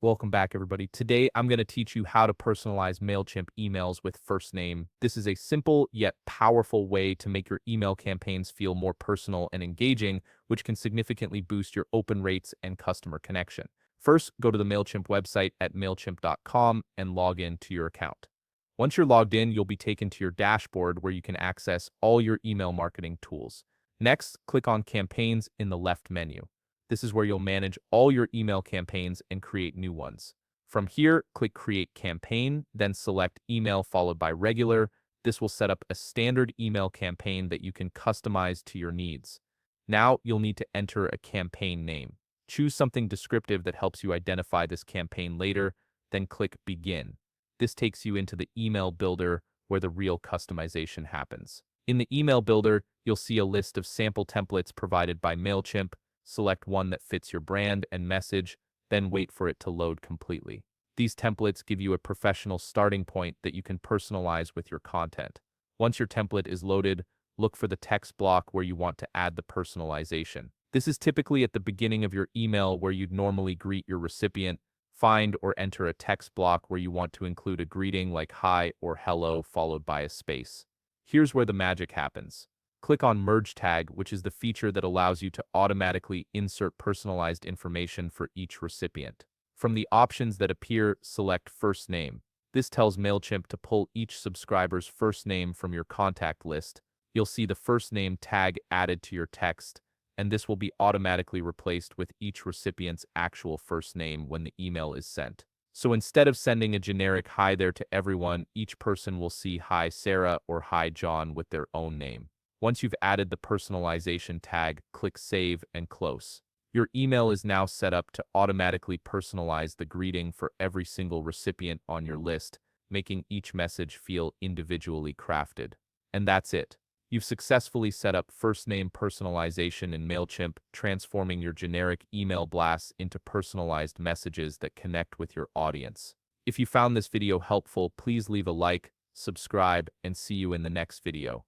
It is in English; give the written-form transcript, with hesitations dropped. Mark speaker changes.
Speaker 1: Welcome back, everybody. Today, I'm going to teach you how to personalize Mailchimp emails with first name. This is a simple yet powerful way to make your email campaigns feel more personal and engaging, which can significantly boost your open rates and customer connection. First, go to the Mailchimp website at mailchimp.com and log in to your account. Once you're logged in, you'll be taken to your dashboard where you can access all your email marketing tools. Next, click on Campaigns in the left menu. This is where you'll manage all your email campaigns and create new ones. From here, click Create Campaign, then select Email followed by Regular. This will set up a standard email campaign that you can customize to your needs. Now, you'll need to enter a campaign name. Choose something descriptive that helps you identify this campaign later, then click Begin. This takes you into the email builder where the real customization happens. In the email builder, you'll see a list of sample templates provided by Mailchimp. Select one that fits your brand and message, then wait for it to load completely. These templates give you a professional starting point that you can personalize with your content. Once your template is loaded, look for the text block where you want to add the personalization. This is typically at the beginning of your email where you'd normally greet your recipient. Find or enter a text block where you want to include a greeting like hi or hello followed by a space. Here's where the magic happens. Click on Merge Tag, which is the feature that allows you to automatically insert personalized information for each recipient. From the options that appear, select First Name. This tells Mailchimp to pull each subscriber's first name from your contact list. You'll see the first name tag added to your text, and this will be automatically replaced with each recipient's actual first name when the email is sent. So instead of sending a generic hi there to everyone, each person will see hi Sarah or hi John with their own name. Once you've added the personalization tag, click Save and Close. Your email is now set up to automatically personalize the greeting for every single recipient on your list, making each message feel individually crafted. And that's it. You've successfully set up first name personalization in Mailchimp, transforming your generic email blasts into personalized messages that connect with your audience. If you found this video helpful, please leave a like, subscribe, and see you in the next video.